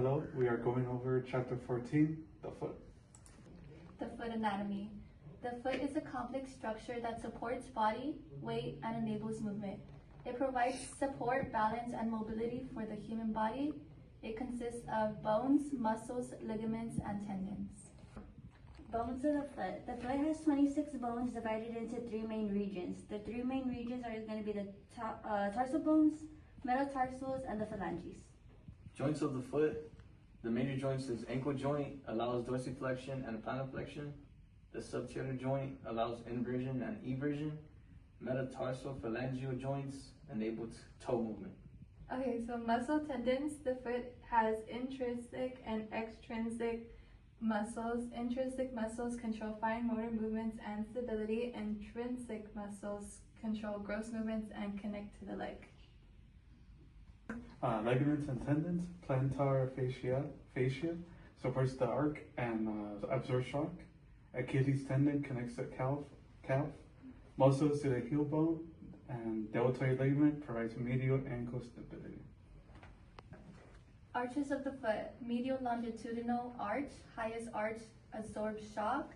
Hello, we are going over chapter 14, the foot. The foot anatomy. The foot is a complex structure that supports body, weight, and enables movement. It provides support, balance, and mobility for the human body. It consists of bones, muscles, ligaments, and tendons. Bones of the foot. The foot has 26 bones divided into three main regions. The three main regions are going to be the tarsal bones, metatarsals, and the phalanges. Joints of the foot. The major joints is ankle joint, allows dorsiflexion and plantarflexion. The subtalar joint allows inversion and eversion. Metatarsal phalangeal joints enable toe movement. Okay, so muscle tendons. The foot has intrinsic and extrinsic muscles. Intrinsic muscles control fine motor movements and stability. Intrinsic muscles control gross movements and connect to the leg. Ligaments and tendons. Plantar fascia supports the arc and absorbs shock. Achilles tendon connects the calf. Muscles to the heel bone, and deltoid ligament provides medial ankle stability. Arches of the foot. Medial longitudinal arch. Highest arch absorbs shock.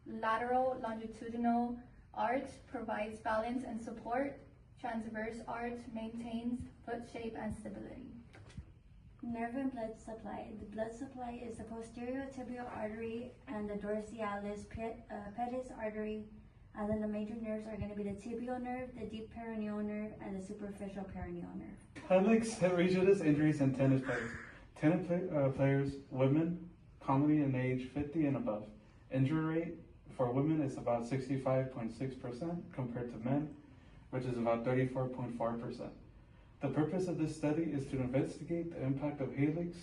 Lateral longitudinal arch provides balance and support. Transverse arch maintains foot shape and stability. Nerve and blood supply. The blood supply is the posterior tibial artery and the dorsalis pedis artery. And then the major nerves are going to be the tibial nerve, the deep peroneal nerve, and the superficial peroneal nerve. Helix, rigidus, injuries, and tennis players. Tennis players, women, commonly in age 50 and above. Injury rate for women is about 65.6% compared to men, which is about 34.4%. The purpose of this study is to investigate the impact of Helix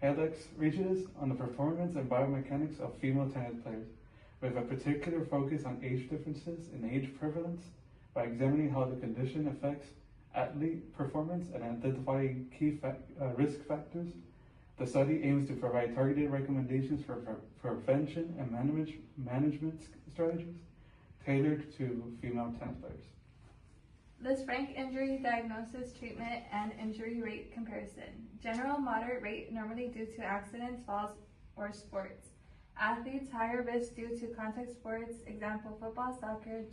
rigidus on the performance and biomechanics of female tennis players, with a particular focus on age differences in age prevalence by examining how the condition affects athlete performance and identifying key risk factors. The study aims to provide targeted recommendations for prevention and management strategies tailored to female tennis players. Lisfranc injury diagnosis, treatment, and injury rate comparison. General moderate rate normally due to accidents, falls, or sports. Athletes higher risk due to contact sports, example football, soccer,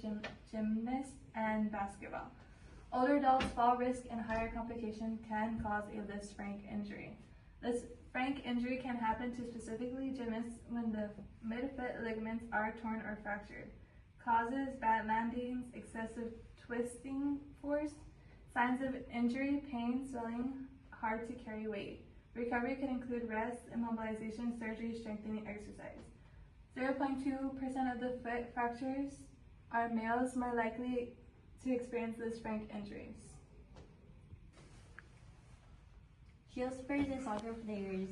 gymnast, and basketball. Older adults fall risk and higher complication can cause a Lisfranc injury. Lisfranc injury can happen to specifically gymnasts when the midfoot ligaments are torn or fractured. Causes: bad landings, excessive twisting force. Signs of injury: pain, swelling, hard to carry weight. Recovery can include rest, immobilization, surgery, strengthening exercise. 0.2% of the foot fractures are males more likely to experience Lisfranc injuries. Heel spurs in soccer players.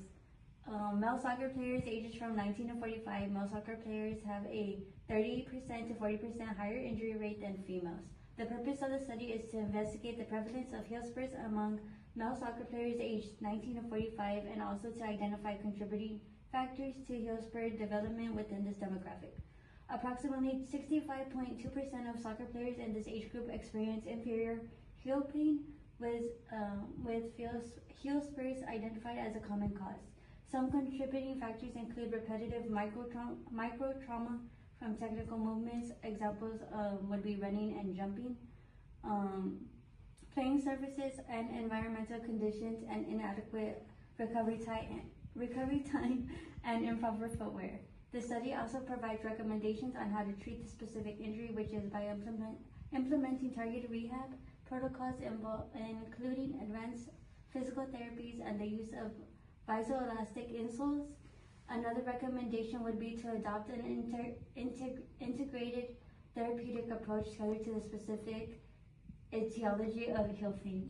Male soccer players ages from 19 to 45, male soccer players have a 30% to 40% higher injury rate than females. The purpose of the study is to investigate the prevalence of heel spurs among male soccer players aged 19 to 45 and also to identify contributing factors to heel spur development within this demographic. Approximately 65.2% of soccer players in this age group experience inferior heel pain with heel spurs identified as a common cause. Some contributing factors include repetitive micro trauma from technical movements. Examples would be running and jumping, playing surfaces and environmental conditions, and inadequate recovery time and improper footwear. The study also provides recommendations on how to treat the specific injury, which is by implementing targeted rehab protocols including advanced physical therapies and the use of viscoelastic insoles. Another recommendation would be to adopt an integrated therapeutic approach tailored to the specific etiology of heel pain.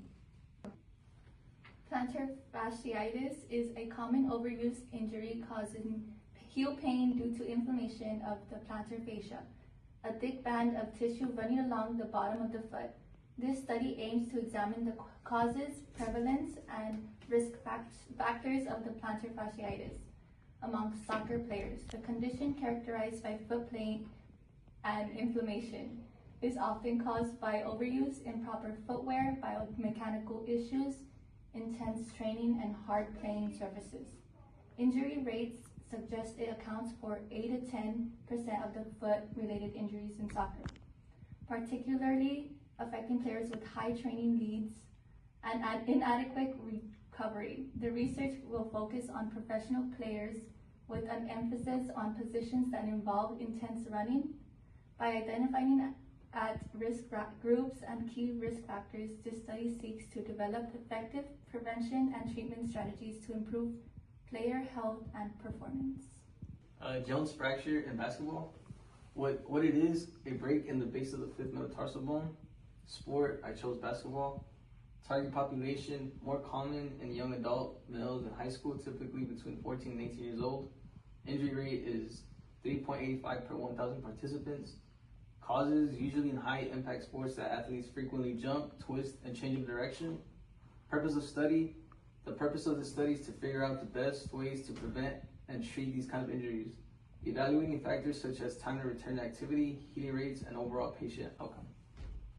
Plantar fasciitis is a common overuse injury causing heel pain due to inflammation of the plantar fascia, a thick band of tissue running along the bottom of the foot. This study aims to examine the causes, prevalence, and risk factors of the plantar fasciitis among soccer players. The condition, characterized by foot pain and inflammation, is often caused by overuse, improper footwear, biomechanical issues, intense training, and hard playing surfaces. Injury rates suggest it accounts for 8 to 10% of the foot-related injuries in soccer, particularly affecting players with high training needs and inadequate recovery. The research will focus on professional players with an emphasis on positions that involve intense running. By identifying at-risk groups and key risk factors, this study seeks to develop effective prevention and treatment strategies to improve player health and performance. Jones fracture in basketball. What it is, a break in the base of the fifth metatarsal bone. Sport, I chose basketball. Target population, more common in young adult males in high school, typically between 14 and 18 years old. Injury rate is 3.85 per 1,000 participants. Causes, usually in high impact sports that athletes frequently jump, twist, and change of direction. Purpose of study. The purpose of the study is to figure out the best ways to prevent and treat these kind of injuries. Evaluating factors such as time to return to activity, healing rates, and overall patient outcome.